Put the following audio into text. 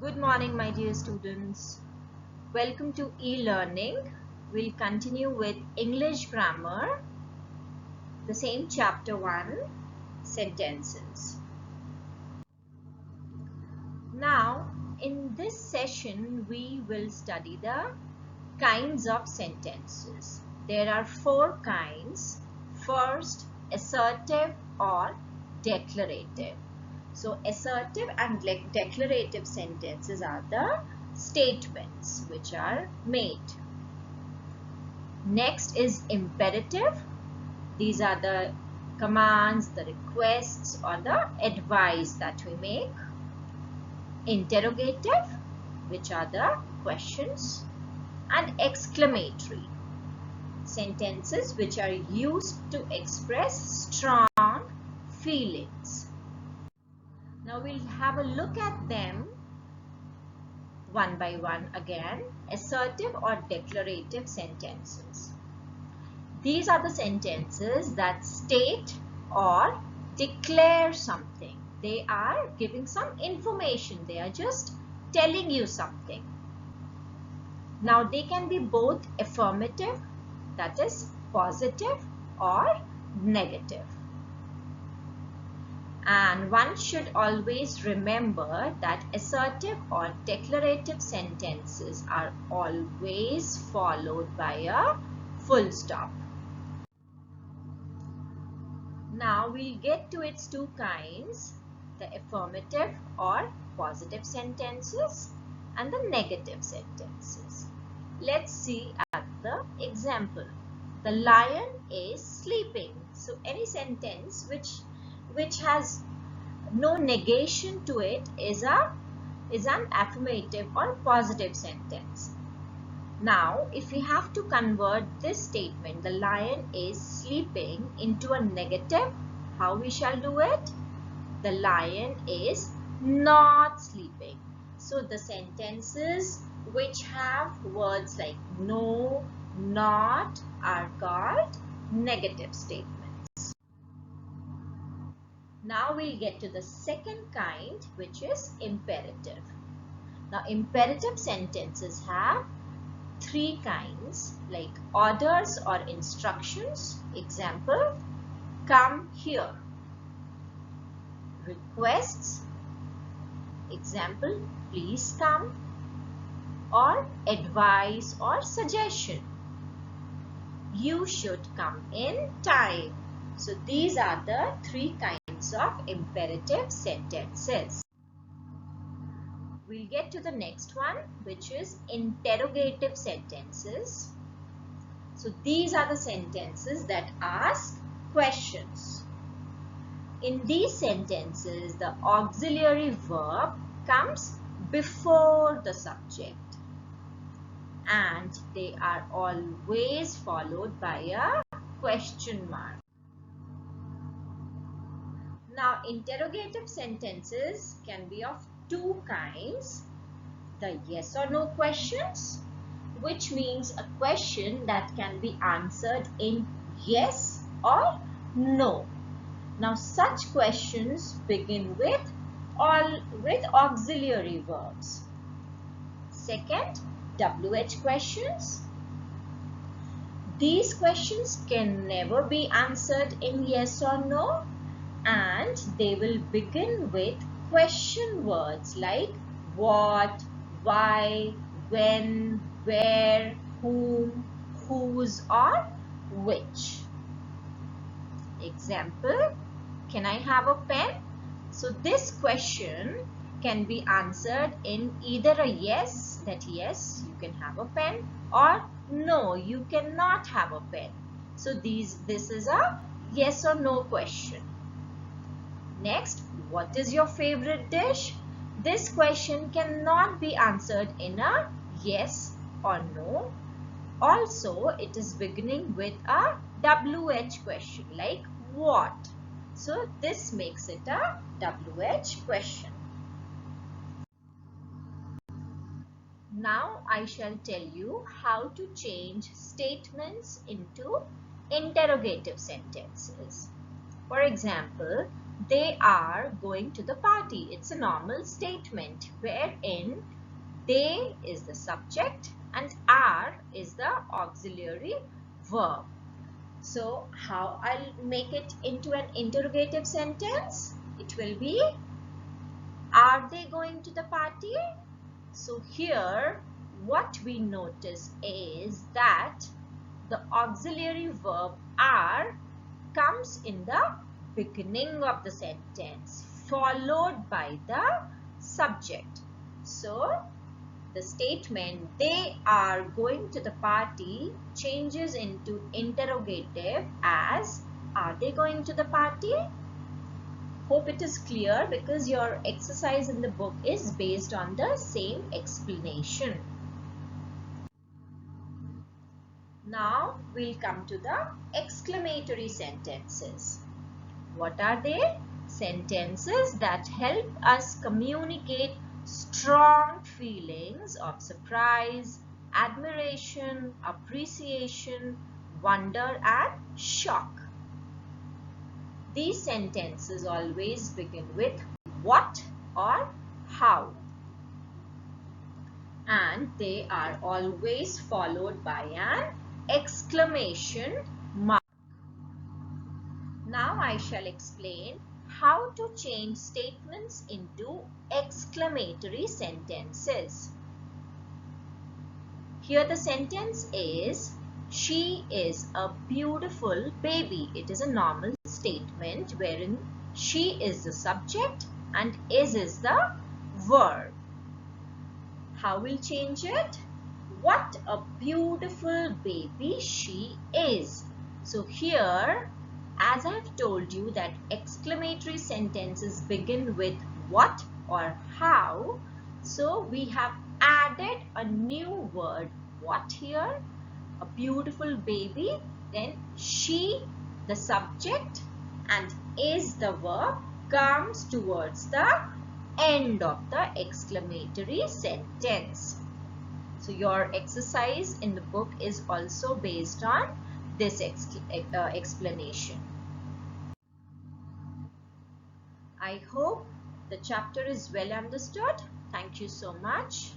Good morning, my dear students. Welcome to e-learning. We'll continue with English grammar, the same chapter 1, sentences. Now, in this session, we will study the kinds of sentences. There are 4 kinds. First, assertive or declarative. So, assertive and declarative sentences are the statements which are made. Next is imperative. These are the commands, the requests or the advice that we make. Interrogative, which are the questions. And exclamatory, sentences which are used to express strong feelings. Now we'll have a look at them one by one again. Assertive or declarative sentences. These are the sentences that state or declare something. They are giving some information. They are just telling you something. Now they can be both affirmative, that is positive, or negative. And one should always remember that assertive or declarative sentences are always followed by a full stop. Now we'll get to its 2 kinds, the affirmative or positive sentences and the negative sentences. Let's see at the example. The lion is sleeping. So any sentence which has no negation to it is an affirmative or positive sentence. Now, if we have to convert this statement, the lion is sleeping, into a negative, how we shall do it? The lion is not sleeping. So the sentences which have words like no, not are called negative statements. Now we'll get to the second kind, which is imperative. Now imperative sentences have 3 kinds, like orders or instructions. Example, come here. Requests. Example, please come. Or advice or suggestion. You should come in time. So these are the 3 kinds of imperative sentences. We'll get to the next one, which is interrogative sentences. So these are the sentences that ask questions. In these sentences, the auxiliary verb comes before the subject and they are always followed by a question mark. Now, interrogative sentences can be of 2 kinds. The yes or no questions, which means a question that can be answered in yes or no. Now, such questions begin with auxiliary verbs. Second, WH questions. These questions can never be answered in yes or no, and they will begin with question words like what, why, when, where, whom, whose, or which. Example, can I have a pen? So this question can be answered in either a yes, that yes, you can have a pen, or no, you cannot have a pen. So this is a yes or no question. Next, what is your favorite dish? This question cannot be answered in a yes or no. Also, it is beginning with a WH question like what. So, this makes it a WH question. Now, I shall tell you how to change statements into interrogative sentences. For example, they are going to the party. It's a normal statement wherein they is the subject and are is the auxiliary verb. So how I'll make it into an interrogative sentence? It will be, are they going to the party? So here what we notice is that the auxiliary verb are comes in the beginning of the sentence followed by the subject. So the statement they are going to the party changes into interrogative as, are they going to the party? Hope it is clear because your exercise in the book is based on the same explanation. Now we'll come to the exclamatory sentences. What are they? Sentences that help us communicate strong feelings of surprise, admiration, appreciation, wonder and shock. These sentences always begin with what or how, and they are always followed by an exclamation mark. Now I shall explain how to change statements into exclamatory sentences. Here the sentence is, she is a beautiful baby. It is a normal statement wherein she is the subject and is the verb. How we'll change it? What a beautiful baby she is. So here, as I have told you that exclamatory sentences begin with what or how, so we have added a new word, what here? A beautiful baby, then she, the subject, and is the verb comes towards the end of the exclamatory sentence. So your exercise in the book is also based on this explanation. I hope the chapter is well understood. Thank you so much.